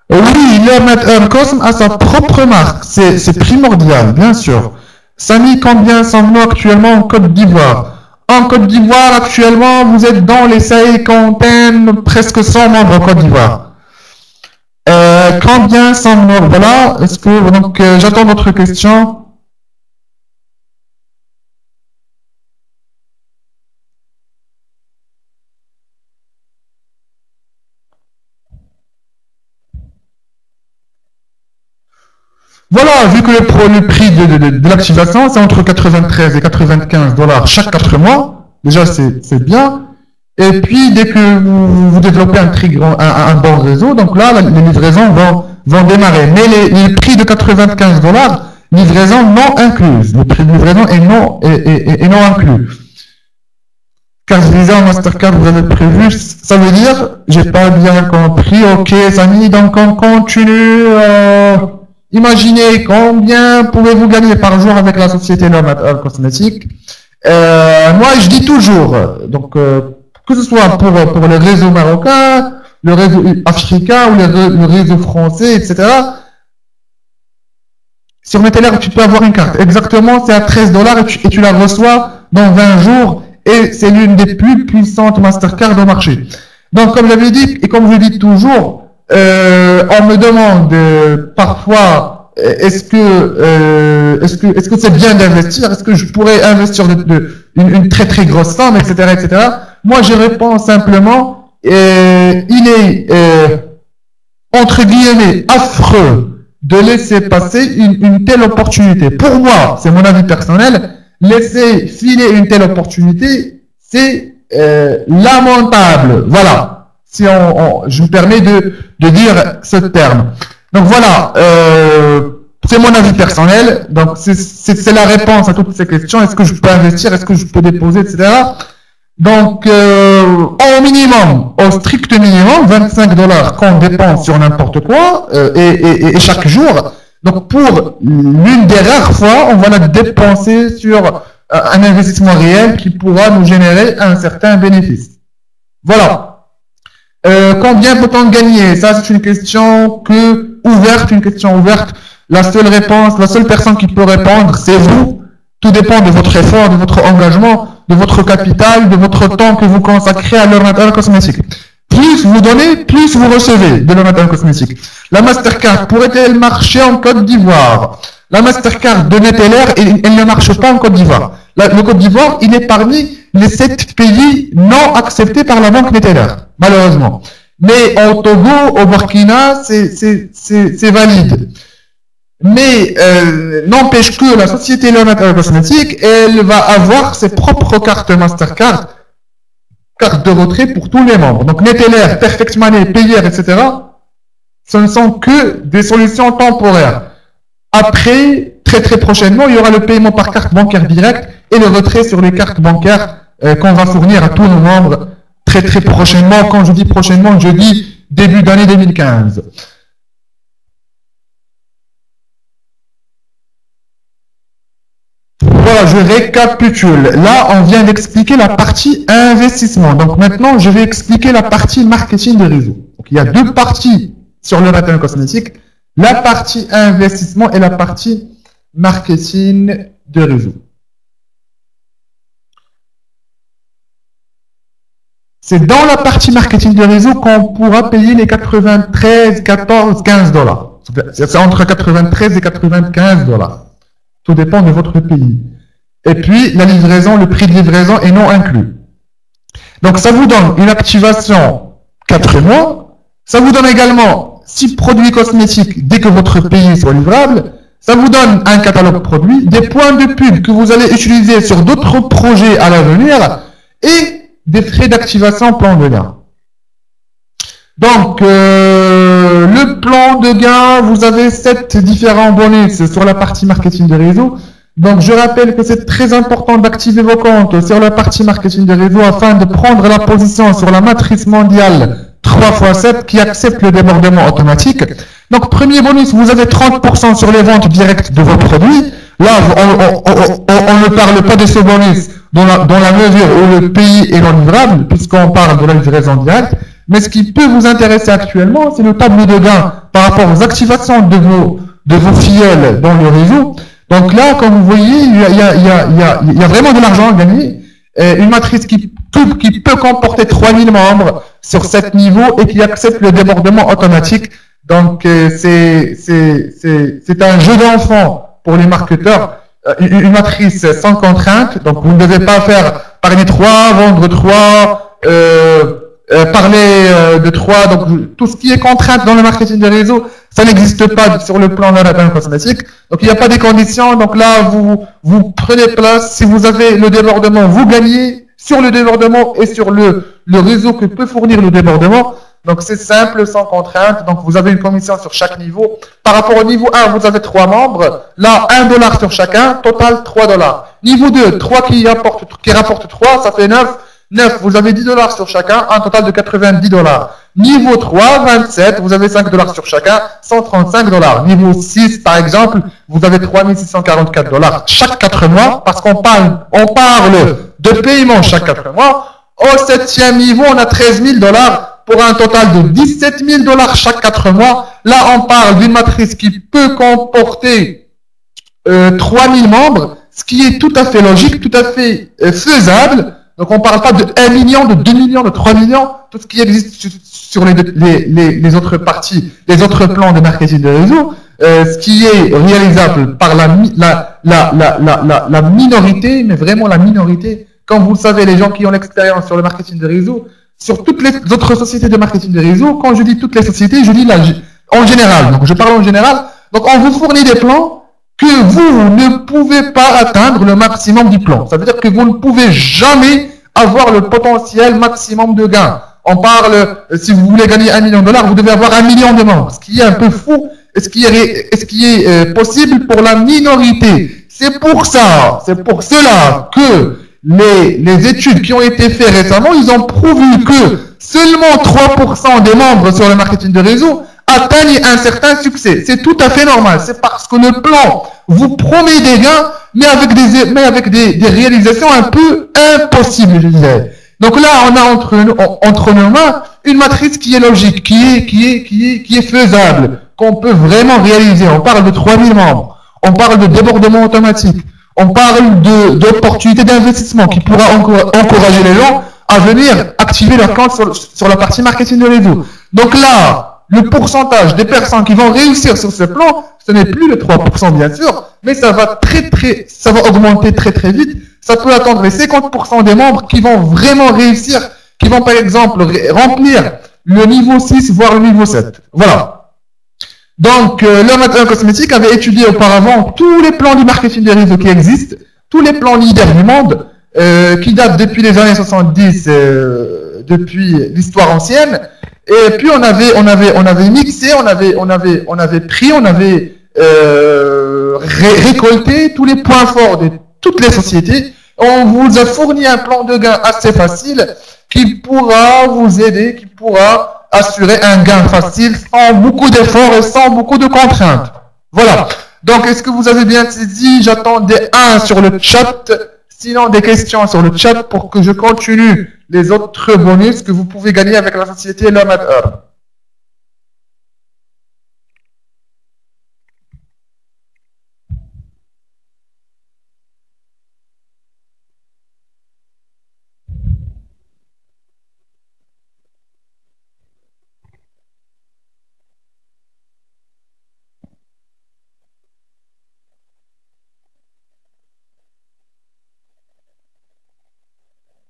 Oui, le Cosme a sa propre marque. C'est primordial, bien sûr. Samy, combien sommes-nous actuellement en Côte d'Ivoire? En Côte d'Ivoire, actuellement, vous êtes dans les cinquantaines, presque 100 membres en Côte d'Ivoire. Combien sommes-nous? Voilà, est-ce que... Donc, j'attends votre question. Voilà, vu que le prix de l'activation, c'est entre 93 et 95 $ chaque 4 mois, déjà c'est bien. Et puis, dès que vous développez un bon réseau, donc là, les livraisons vont démarrer. Mais les prix de 95 $, livraison non incluse. Le prix de livraison est non inclus. Carte Visa, Mastercard, vous avez prévu, ça veut dire, j'ai pas bien compris, ok, Samy, donc on continue. Imaginez combien pouvez-vous gagner par jour avec la société Nomad Cosmétique. Moi, je dis toujours, donc que ce soit pour le réseau marocain, le réseau africain ou le réseau français, etc. Sur Neteller, tu peux avoir une carte. Exactement, c'est à 13 $ et tu la reçois dans 20 jours. Et c'est l'une des plus puissantes Mastercard au marché. Donc, comme j'avais dit, et comme je dis toujours, on me demande parfois est-ce que c'est bien d'investir? Est-ce que je pourrais investir une très très grosse somme, etc., etc. Moi, je réponds simplement, il est entre guillemets affreux de laisser passer une telle opportunité. Pour moi, c'est mon avis personnel, laisser filer une telle opportunité, c'est lamentable. Voilà. Si je me permets de dire ce terme. Donc voilà, c'est mon avis personnel. Donc c'est la réponse à toutes ces questions. Est-ce que je peux investir? Est-ce que je peux déposer, etc. Donc au minimum, au strict minimum, 25 $ qu'on dépense sur n'importe quoi et chaque jour. Donc pour l'une des rares fois, on va la dépenser sur un investissement réel qui pourra nous générer un certain bénéfice. Voilà. Combien peut-on gagner? Ça, c'est une question ouverte. La seule personne qui peut répondre, c'est vous. Tout dépend de votre effort, de votre engagement, de votre capital, de votre temps que vous consacrez à l'ordinateur cosmétique. Plus vous donnez, plus vous recevez de l'ordinateur cosmétique. La Mastercard pourrait-elle marcher en Côte d'Ivoire? La Mastercard de Neteller, elle ne marche pas en Côte d'Ivoire. Le Côte d'Ivoire, il est parmi les 7 pays non acceptés par la banque Neteller, malheureusement. Mais au Togo, au Burkina, c'est valide. Mais n'empêche que la société Leonardo Cosmétique, elle va avoir ses propres cartes Mastercard, cartes de retrait pour tous les membres. Donc Neteller, Perfect Money, Payer, etc. Ce ne sont que des solutions temporaires. Après, très très prochainement, il y aura le paiement par carte bancaire directe et le retrait sur les cartes bancaires qu'on va fournir à tous nos membres très très prochainement. Quand je dis prochainement, je dis début d'année 2015. Voilà, je récapitule. Là, on vient d'expliquer la partie investissement. Donc maintenant, je vais expliquer la partie marketing de réseau. Donc, il y a deux parties sur le matériel cosmétique. La partie investissement et la partie marketing de réseau. C'est dans la partie marketing de réseau qu'on pourra payer les 93, 14, 15 $. C'est entre 93 et 95 $. Tout dépend de votre pays. Et puis, la livraison, le prix de livraison est non inclus. Donc, ça vous donne une activation 4 mois. Ça vous donne également 6 produits cosmétiques dès que votre pays soit livrable. Ça vous donne un catalogue produit, des points de pub que vous allez utiliser sur d'autres projets à l'avenir et des frais d'activation plan de gain. Donc, le plan de gain, vous avez 7 différents bonus sur la partie marketing de réseau. Donc, je rappelle que c'est très important d'activer vos comptes sur la partie marketing de réseau afin de prendre la position sur la matrice mondiale 3x7 qui accepte le débordement automatique. Donc, premier bonus, vous avez 30% sur les ventes directes de vos produits. Là, on ne parle pas de ce bonus dans la mesure où le pays est non livrable, puisqu'on parle de la livraison directe. Mais ce qui peut vous intéresser actuellement, c'est le tableau de gain par rapport aux activations de vos filleuls dans le réseau. Donc là, comme vous voyez, il y a vraiment de l'argent à gagner. Une matrice qui peut comporter 3000 membres sur 7 niveaux et qui accepte le débordement automatique. Donc, c'est un jeu d'enfant pour les marketeurs. Une matrice sans contrainte. Donc, vous ne devez pas faire parler 3, vendre 3, parler de 3. Donc, tout ce qui est contrainte dans le marketing de réseau, ça n'existe pas sur le plan de la cosmétique. Donc, il n'y a pas des conditions. Donc là, vous prenez place. Si vous avez le débordement, vous gagnez sur le débordement et sur le réseau que peut fournir le débordement. Donc, c'est simple, sans contrainte. Donc, vous avez une commission sur chaque niveau. Par rapport au niveau 1, vous avez 3 membres. Là, 1 $ sur chacun. Total, 3 $. Niveau 2, 3 qui rapporte 3, ça fait 9. 9, vous avez 10 $ sur chacun, un total de 90 $. Niveau 3, 27, vous avez 5 $ sur chacun, 135 $. Niveau 6, par exemple, vous avez 3644 $ chaque 4 mois, parce qu'on parle de paiement chaque 4 mois. Au 7e niveau, on a 13 000 $ pour un total de 17 000 $ chaque 4 mois. Là, on parle d'une matrice qui peut comporter 3000 membres, ce qui est tout à fait logique, tout à fait faisable. Donc, on ne parle pas de 1 million, de 2 millions, de 3 millions, tout ce qui existe sur les autres parties, les autres plans de marketing de réseau, ce qui est réalisable par la minorité, mais vraiment la minorité. Comme vous le savez, les gens qui ont l'expérience sur le marketing de réseau, sur toutes les autres sociétés de marketing de réseau, quand je dis toutes les sociétés, je dis en général. Donc, je parle en général. Donc, on vous fournit des plans que vous ne pouvez pas atteindre le maximum du plan. Ça veut dire que vous ne pouvez jamais avoir le potentiel maximum de gains. On parle, si vous voulez gagner $1 million, vous devez avoir 1 million de membres, ce qui est un peu fou, et ce qui est possible pour la minorité. C'est pour cela que les études qui ont été faites récemment, ils ont prouvé que seulement 3% des membres sur le marketing de réseau atteignent un certain succès. C'est tout à fait normal. C'est parce que le plan vous promet des gains, mais avec des réalisations un peu impossibles, je dirais. Donc là, on a entre nos mains une matrice qui est logique, qui est faisable, qu'on peut vraiment réaliser. On parle de 3000 membres. On parle de débordement automatique. On parle d'opportunités d'investissement qui pourra encourager les gens à venir activer leur compte sur la partie marketing de réseau. Donc là, le pourcentage des personnes qui vont réussir sur ce plan, ce n'est plus le 3% bien sûr, mais ça va augmenter très très vite. Ça peut atteindre les 50% des membres qui vont vraiment réussir, qui vont par exemple remplir le niveau 6, voire le niveau 7. Voilà. Donc, le Cosmétique avait étudié auparavant tous les plans du marketing des réseaux qui existent, tous les plans leaders du monde, qui datent depuis les années 70, depuis l'histoire ancienne. Et puis on avait mixé, on avait pris, on avait récolté tous les points forts de toutes les sociétés. On vous a fourni un plan de gain assez facile qui pourra vous aider, qui pourra assurer un gain facile sans beaucoup d'efforts et sans beaucoup de contraintes. Voilà. Donc, est-ce que vous avez bien saisi? J'attends des 1 sur le chat. Sinon, des questions sur le chat pour que je continue les autres bonus que vous pouvez gagner avec la société L'Homme Heure.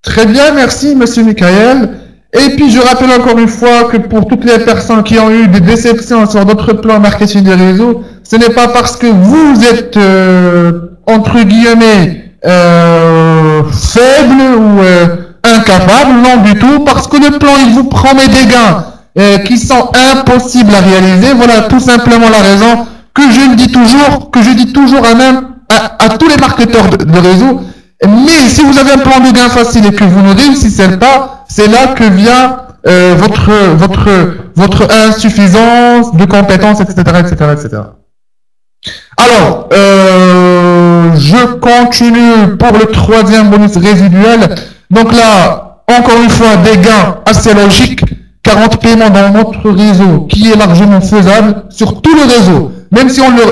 Très bien, merci Monsieur Michael. Et puis je rappelle encore une fois que pour toutes les personnes qui ont eu des déceptions sur d'autres plans marketing des réseaux, ce n'est pas parce que vous êtes entre guillemets faible ou incapable, non du tout, parce que le plan il vous promet des gains qui sont impossibles à réaliser. Voilà tout simplement la raison que je dis toujours à tous les marketeurs de réseau. Mais si vous avez un plan de gain facile et que vous ne réussissez pas, c'est là que vient votre insuffisance de compétences, etc., etc., etc. Alors, je continue pour le troisième bonus résiduel. Donc là, encore une fois, des gains assez logiques. 40 paiements dans notre réseau, qui est largement faisable sur tout le réseau, même si on les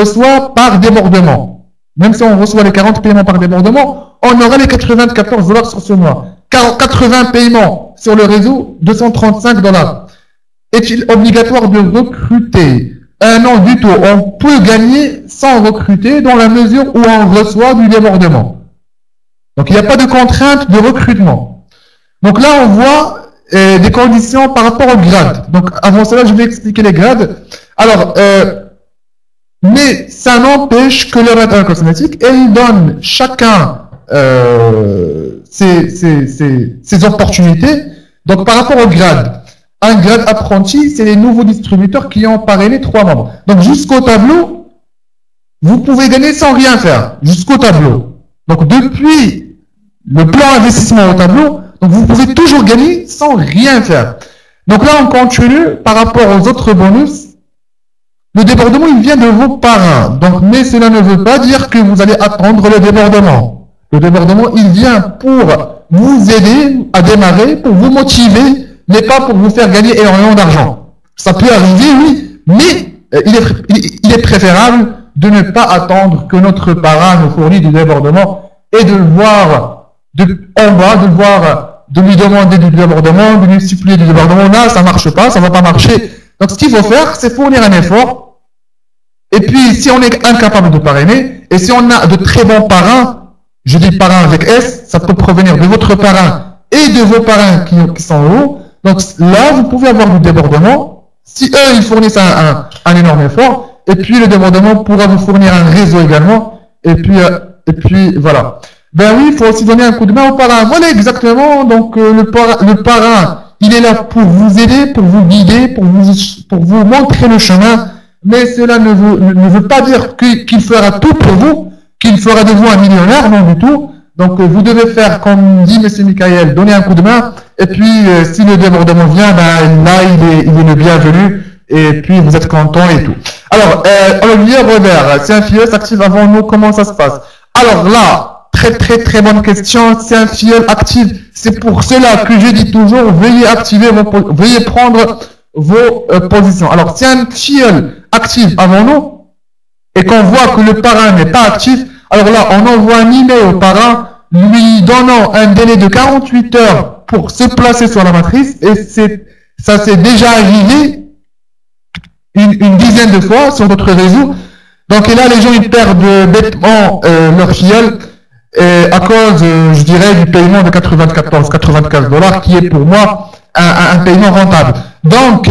reçoit par débordement. Même si on reçoit les 40 paiements par débordement, on aura les 94 $ sur ce mois. 80 paiements sur le réseau, 235 $. Est-il obligatoire de recruter? Non du tout. On peut gagner sans recruter dans la mesure où on reçoit du débordement. Donc il n'y a pas de contrainte de recrutement. Donc là on voit des conditions par rapport au grade. Donc avant cela je vais expliquer les grades. Alors, mais ça n'empêche que le Red Cosmétique, elle donne chacun ses opportunités. Donc par rapport au grade, un grade apprenti, c'est les nouveaux distributeurs qui ont parrainé 3 membres. Donc jusqu'au tableau, vous pouvez gagner sans rien faire, jusqu'au tableau. Donc depuis le plan investissement au tableau, donc vous pouvez toujours gagner sans rien faire. Donc là on continue par rapport aux autres bonus. Le débordement, il vient de vos parrains. Donc, mais cela ne veut pas dire que vous allez attendre le débordement. Le débordement, il vient pour vous aider à démarrer, pour vous motiver, mais pas pour vous faire gagner énormément d'argent. Ça peut arriver, oui, mais il est préférable de ne pas attendre que notre parrain nous fournisse du débordement et de le voir en bas, de le voir de lui demander du débordement, de lui supplier du débordement. Là, ça marche pas, ça va pas marcher. Donc, ce qu'il faut faire, c'est fournir un effort. Et puis, si on est incapable de parrainer, et si on a de très bons parrains, je dis parrain avec S, ça peut provenir de votre parrain et de vos parrains qui sont en haut. Donc là, vous pouvez avoir du débordement. Si eux, ils fournissent un énorme effort, et puis le débordement pourra vous fournir un réseau également. Et puis voilà. Ben oui, il faut aussi donner un coup de main au parrain. Voilà exactement. Donc le parrain, il est là pour vous aider, pour vous guider, pour vous montrer le chemin. Mais cela ne veut pas dire qu'il fera tout pour vous, qu'il fera de vous un millionnaire, non du tout. Donc vous devez faire, comme dit M. Michael, donner un coup de main. Et puis si le débordement vient, ben, là il est le bienvenu. Et puis vous êtes content et tout. Alors, Olivier Robert, c'est un filleul actif avant nous, comment ça se passe? Alors là, très bonne question. C'est un filleul actif. C'est pour cela que je dis toujours, veuillez prendre vos positions. Alors, si un filleul actif avant nous, et qu'on voit que le parrain n'est pas actif, alors là, on envoie un email au parrain, lui donnant un délai de 48 heures pour se placer sur la matrice, et ça s'est déjà arrivé une dizaine de fois sur notre réseau. Donc et là, les gens ils perdent bêtement leur filleul à cause, je dirais, du paiement de 95 dollars, qui est pour moi un paiement rentable. Donc,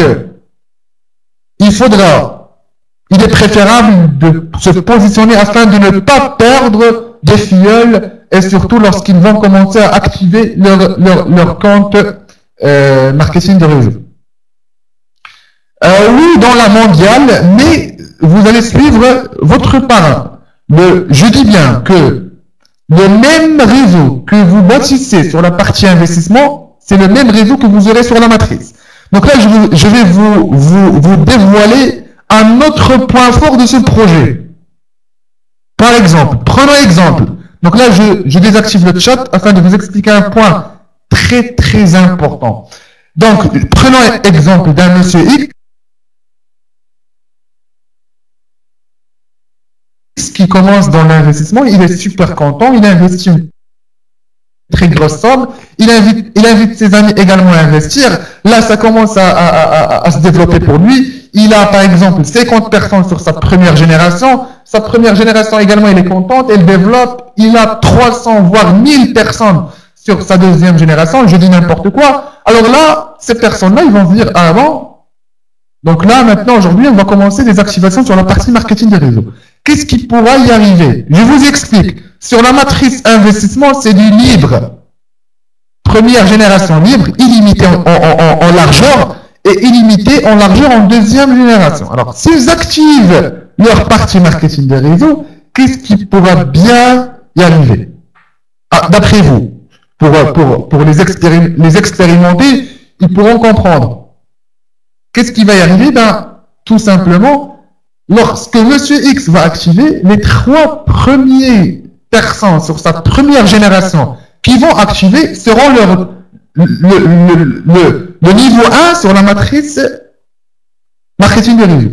il est préférable de se positionner afin de ne pas perdre des filleuls, et surtout lorsqu'ils vont commencer à activer leur compte marketing de réseau. Oui, dans la mondiale, mais vous allez suivre votre parrain. Je dis bien que le même réseau que vous bâtissez sur la partie investissement, c'est le même réseau que vous aurez sur la matrice. Donc là, je vais vous dévoiler un autre point fort de ce projet. Par exemple, prenons exemple. Donc là, je désactive le chat afin de vous expliquer un point très important. Donc, prenons exemple d'un monsieur X qui commence dans l'investissement, il est super content, il investit une très grosse somme, il invite ses amis également à investir, là ça commence à se développer pour lui, il a par exemple 50 personnes sur sa première génération également il est contente, elle développe, il a 300 voire 1000 personnes sur sa deuxième génération, je dis n'importe quoi, alors là, ces personnes-là, ils vont se dire, ah bon, donc là, maintenant, aujourd'hui, on va commencer des activations sur la partie marketing des réseaux. Qu'est-ce qui pourra y arriver? Je vous explique. Sur la matrice investissement, c'est du libre. Première génération libre, illimité en largeur et illimité en largeur en deuxième génération. Alors, s'ils activent leur partie marketing des réseaux, qu'est-ce qui pourra bien y arriver? Ah, d'après vous, pour les expérimenter, ils pourront comprendre. Qu'est-ce qui va y arriver? Ben, tout simplement, lorsque Monsieur X va activer, les 3 premiers personnes sur sa première génération qui vont activer seront le niveau 1 sur la matrice marketing de réseau.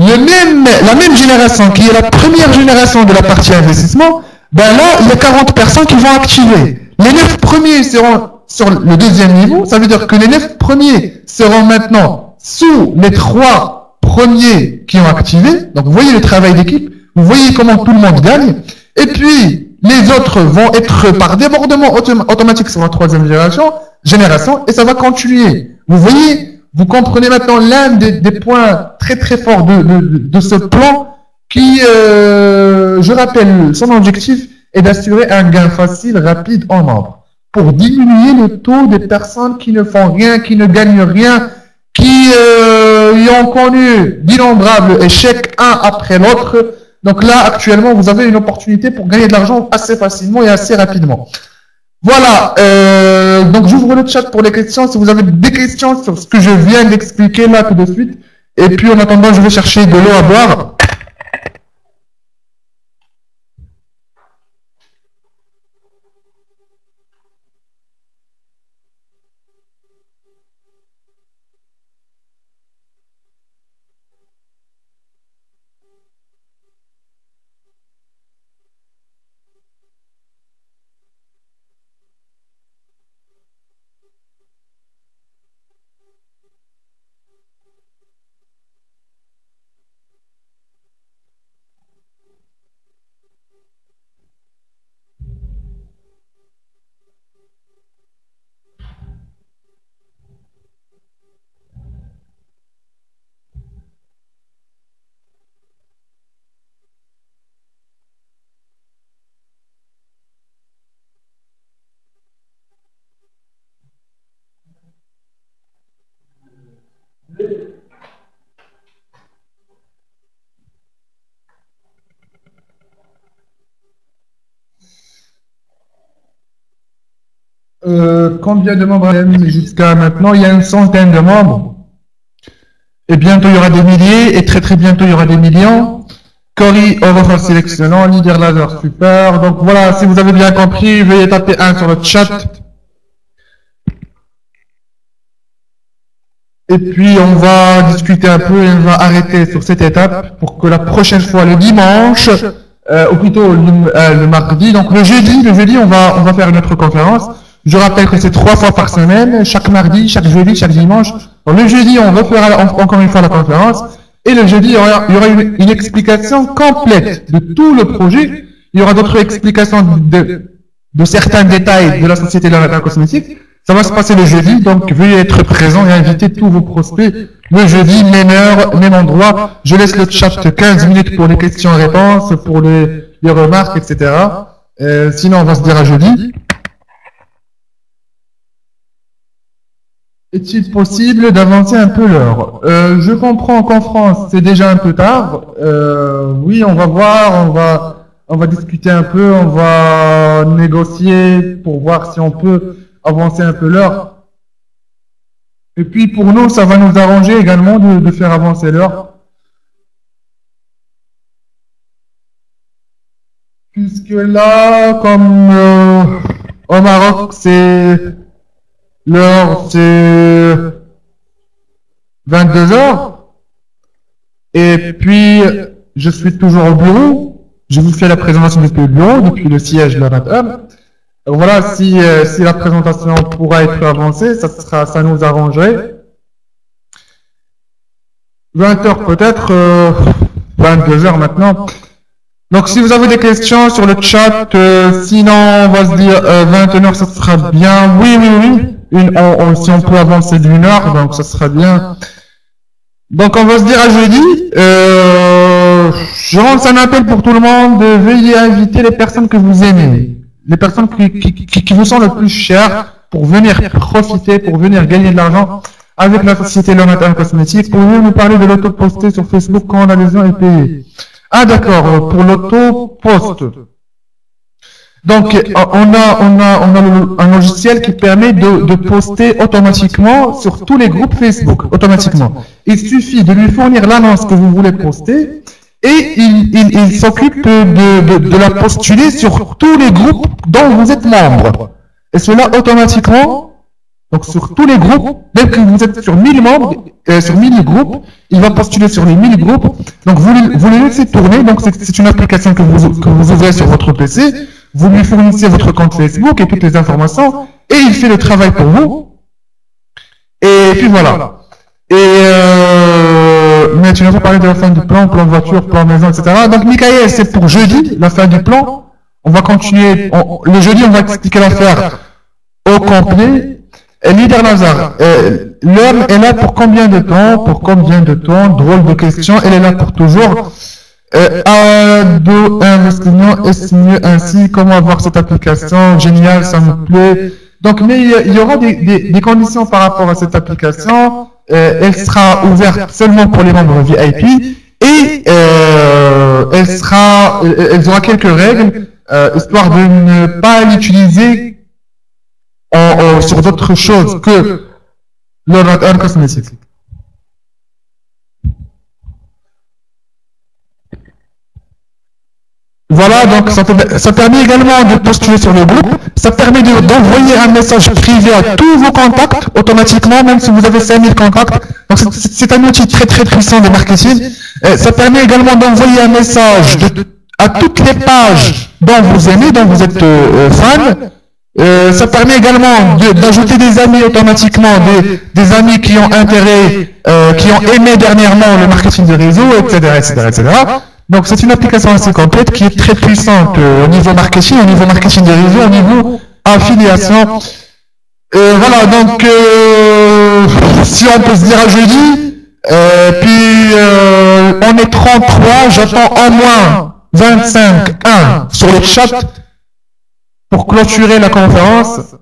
La même génération qui est la première génération de la partie investissement, ben là, il y a 40 personnes qui vont activer. Les 9 premiers seront sur le deuxième niveau, ça veut dire que les 9 premiers seront maintenant sous les 3 premiers qui ont activé. Donc vous voyez le travail d'équipe, vous voyez comment tout le monde gagne. Et puis les autres vont être par débordement automatique sur la troisième génération et ça va continuer. Vous voyez, vous comprenez maintenant l'un des points très forts de ce plan qui, je rappelle, son objectif est d'assurer un gain facile, rapide en nombre, pour diminuer le taux des personnes qui ne font rien, qui ne gagnent rien, qui y ont connu d'innombrables échecs un après l'autre. Donc là, actuellement, vous avez une opportunité pour gagner de l'argent assez facilement et assez rapidement. Voilà, donc j'ouvre le chat pour les questions. Si vous avez des questions sur ce que je viens d'expliquer là tout de suite. Et puis en attendant, je vais chercher de l'eau à boire. combien de membres jusqu'à maintenant? Il y a une centaine de membres. Et bientôt, il y aura des milliers. Et très très bientôt, il y aura des millions. Cory, Orofa sélectionnant. Leader Laser, super. Donc voilà, si vous avez bien compris, veuillez taper 1 sur le chat. Et puis, on va discuter un peu et on va arrêter sur cette étape pour que la prochaine fois, le dimanche, ou plutôt le mardi, donc le jeudi, on va faire une autre conférence. Je rappelle que c'est 3 fois par semaine, chaque mardi, chaque jeudi, chaque dimanche. Donc, le jeudi, on refera encore une fois la conférence. Et le jeudi, il y aura une explication complète de tout le projet. Il y aura d'autres explications de certains détails de la société de la cosmétique. Ça va se passer le jeudi, donc veuillez être présent et inviter tous vos prospects le jeudi, même heure, même endroit. Je laisse le chat 15 minutes pour les questions-réponses, pour les remarques, etc. Sinon, on va se dire à jeudi. Est-il possible d'avancer un peu l'heure? Je comprends qu'en France, c'est déjà un peu tard. Oui, on va voir, on va discuter un peu, on va négocier pour voir si on peut avancer un peu l'heure. Et puis pour nous, ça va nous arranger également de faire avancer l'heure. Puisque là, comme au Maroc, l'heure, c'est 22 heures. Et puis, je suis toujours au bureau. Je vous fais la présentation depuis le bureau, depuis le siège de la NATM. Voilà, si la présentation pourra être avancée, ça nous arrangerait. 20 heures peut-être, 22 heures maintenant. Donc si vous avez des questions sur le chat, sinon on va se dire 21 heures, ça sera bien. Oui, oui, oui. Si on peut avancer d'une heure, donc ça sera bien. Donc on va se dire à jeudi. Je lance un appel pour tout le monde. Veuillez inviter les personnes que vous aimez, les personnes qui vous sont le plus chères pour venir profiter, pour venir gagner de l'argent avec la société Lonatan Cosmétique. Pouvez-vous nous parler de l'auto-posté sur Facebook quand l'adhésion est payée? Ah d'accord, pour l'auto-post. Donc, on a un logiciel qui permet de poster automatiquement sur tous les groupes Facebook, automatiquement. Il suffit de lui fournir l'annonce que vous voulez poster et il s'occupe de la postuler sur tous les groupes dont vous êtes membre. Et cela automatiquement, donc sur tous les groupes, même que vous êtes sur 1000 membres, sur 1000 groupes, il va postuler sur les 1000 groupes. Donc vous les laissez tourner, donc c'est une application que vous ouvrez sur votre PC. Vous lui fournissez votre compte Facebook et toutes les informations, et il fait le travail pour vous. Et puis voilà. Mais tu n'as pas parlé de la fin du plan voiture, plan maison, etc. Donc Michael, c'est pour jeudi, la fin du plan. On va continuer. Le jeudi, on va expliquer l'affaire au complet. Leader Nazar, l'homme est là pour combien de temps? Pour combien de temps? Drôle de question. Elle est là pour toujours. Investissement, est-ce mieux ainsi? Comment avoir cette application? Génial, ça me plaît. Donc, mais il y aura des conditions par rapport à cette application. Elle sera ouverte seulement pour les membres VIP et elle aura quelques règles, histoire de ne pas l'utiliser sur d'autres choses que le Lonatan Cosmétique. Voilà, donc ça permet également de postuler sur le groupe, ça permet d'envoyer un message privé à tous vos contacts automatiquement, même si vous avez 5000 contacts. Donc c'est un outil très très puissant de marketing. Ça permet également d'envoyer un message à toutes les pages dont vous aimez, dont vous êtes fan. Ça permet également d'ajouter des amis automatiquement, des amis qui ont intérêt, qui ont aimé dernièrement le marketing de réseau, etc., etc., etc. Donc c'est une application assez complète qui est très puissante au niveau marketing de réseau, au niveau affiliation. Voilà, donc si on peut se dire à jeudi, puis on est 33, j'attends au moins 25, 1 sur le chat pour clôturer la conférence.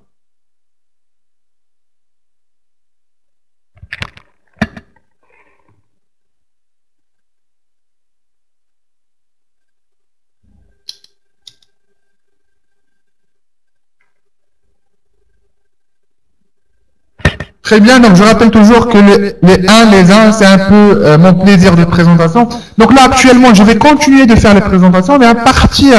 Très bien, donc je rappelle toujours que les 1, c'est un peu mon plaisir de présentation. Donc là, actuellement, je vais continuer de faire les présentations, mais à partir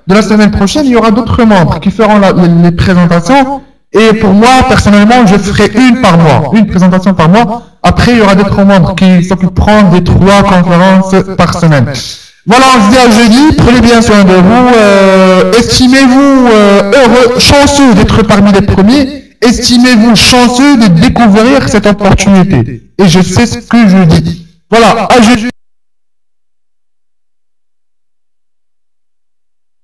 de la semaine prochaine, il y aura d'autres membres qui feront les présentations. Et pour moi, personnellement, je ferai une par mois, une présentation par mois. Après, il y aura d'autres membres qui s'occuperont des 3 conférences par semaine. Voilà, on se dit à jeudi, prenez bien soin de vous, estimez-vous heureux, chanceux d'être parmi les premiers. Estimez-vous chanceux de découvrir cette opportunité. Et je sais ce que je dis. Voilà, à jeudi.